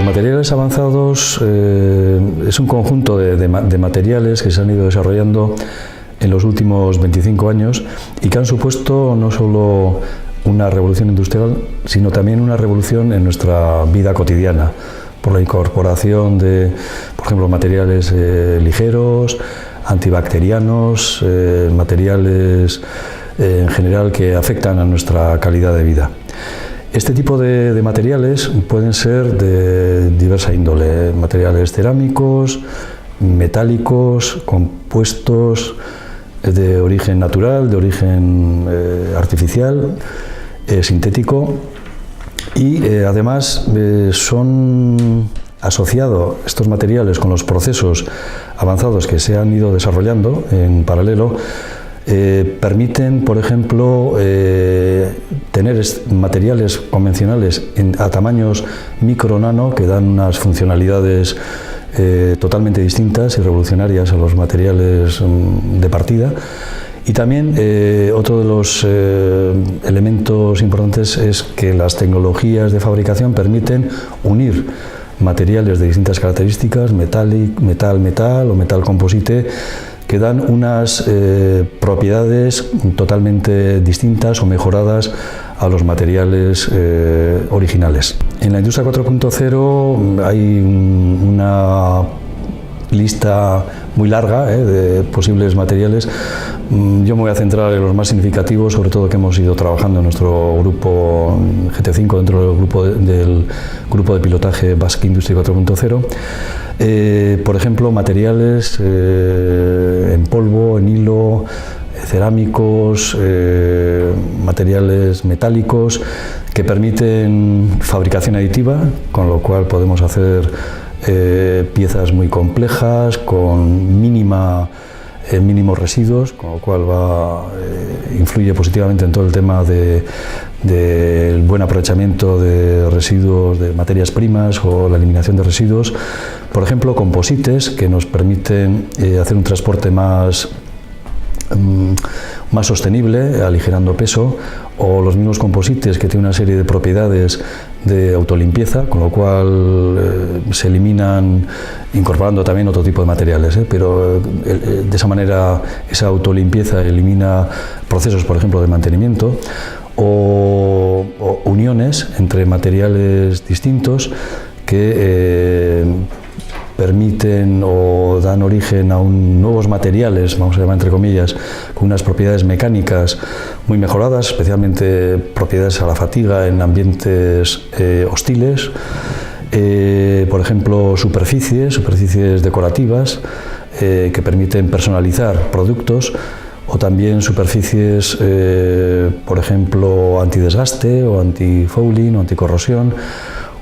materiales avanzados es un conjunto de materiales que se han ido desarrollando en los últimos 25 años y que han supuesto no solo una revolución industrial, sino también una revolución en nuestra vida cotidiana, por la incorporación de, por ejemplo, materiales ligeros, antibacterianos, materiales en general que afectan a nuestra calidad de vida. Este tipo de materiales pueden ser de diversa índole, materiales cerámicos, metálicos, compuestos de origen natural, de origen artificial, sintético, y además son asociados estos materiales con los procesos avanzados que se han ido desarrollando en paralelo. Permiten, por ejemplo, tener materiales convencionales a tamaños micro-nano que dan unas funcionalidades totalmente distintas y revolucionarias a los materiales de partida. Y también otro de los elementos importantes es que las tecnologías de fabricación permiten unir materiales de distintas características, metal o metal composite, que dan unas propiedades totalmente distintas o mejoradas a los materiales originales. En la industria 4.0 hay una lista muy larga de posibles materiales. Yo me voy a centrar en los más significativos, sobre todo que hemos ido trabajando en nuestro grupo GT5, dentro del grupo de pilotaje Basque Industry 4.0. Por ejemplo, materiales en polvo, en hilo, cerámicos, materiales metálicos que permiten fabricación aditiva, con lo cual podemos hacer piezas muy complejas con mínimos residuos, con lo cual influye positivamente en todo el tema del buen aprovechamiento de residuos, de materias primas o la eliminación de residuos. Por ejemplo, composites que nos permiten hacer un transporte más sostenible, aligerando peso, o los mismos composites que tienen una serie de propiedades de autolimpieza, con lo cual se eliminan incorporando también otro tipo de materiales, pero de esa manera esa autolimpieza elimina procesos, por ejemplo, de mantenimiento, o uniones entre materiales distintos que permiten o dan origen a nuevos materiales, vamos a llamar entre comillas, con unas propiedades mecánicas muy mejoradas, especialmente propiedades a la fatiga en ambientes hostiles. Por ejemplo, superficies decorativas que permiten personalizar productos, o también superficies, por ejemplo, antidesgaste o anti-fouling o anticorrosión,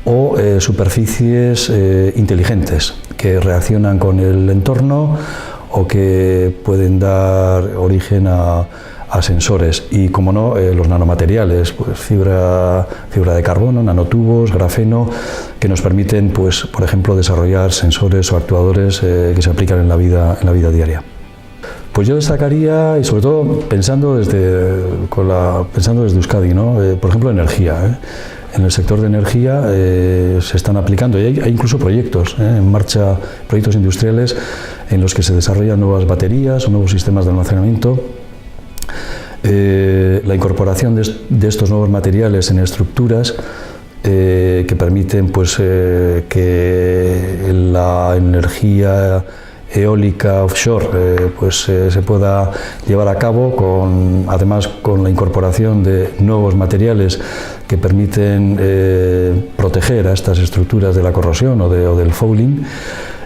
o superficies inteligentes que reaccionan con el entorno o que pueden dar origen a sensores. Y, como no, los nanomateriales, pues fibra de carbono, nanotubos, grafeno, que nos permiten, pues, por ejemplo, desarrollar sensores o actuadores que se aplican en la vida diaria. Pues yo destacaría, y sobre todo pensando desde Euskadi, ¿no? Por ejemplo, energía. En el sector de energía se están aplicando, y hay incluso proyectos en marcha, proyectos industriales en los que se desarrollan nuevas baterías o nuevos sistemas de almacenamiento. La incorporación de estos nuevos materiales en estructuras que permiten, pues, que la energía eólica offshore se pueda llevar a cabo, además con la incorporación de nuevos materiales que permiten proteger a estas estructuras de la corrosión o del fouling.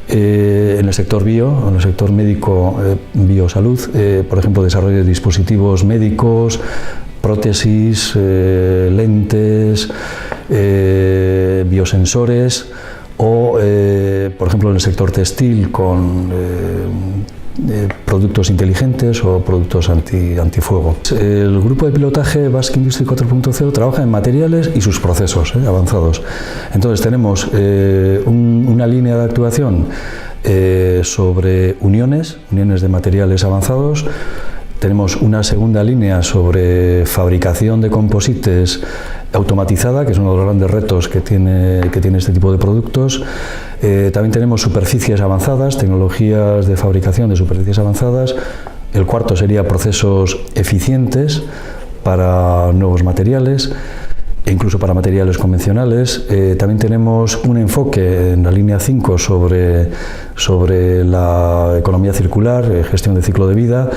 En el sector en el sector médico, biosalud, por ejemplo, desarrollo de dispositivos médicos, prótesis, lentes, biosensores, o, por ejemplo, en el sector textil con productos inteligentes o productos antifuego. El grupo de pilotaje Basque Industry 4.0 trabaja en materiales y sus procesos avanzados. Entonces tenemos una línea de actuación sobre uniones de materiales avanzados. Tenemos una segunda línea sobre fabricación de composites automatizada, que es uno de los grandes retos que tiene este tipo de productos. También tenemos superficies avanzadas, tecnologías de fabricación de superficies avanzadas. El cuarto sería procesos eficientes para nuevos materiales e incluso para materiales convencionales. También tenemos un enfoque en la línea 5 sobre la economía circular, gestión de ciclo de vida,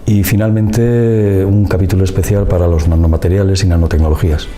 y finalmente un capítulo especial para los nanomateriales y nanotecnologías.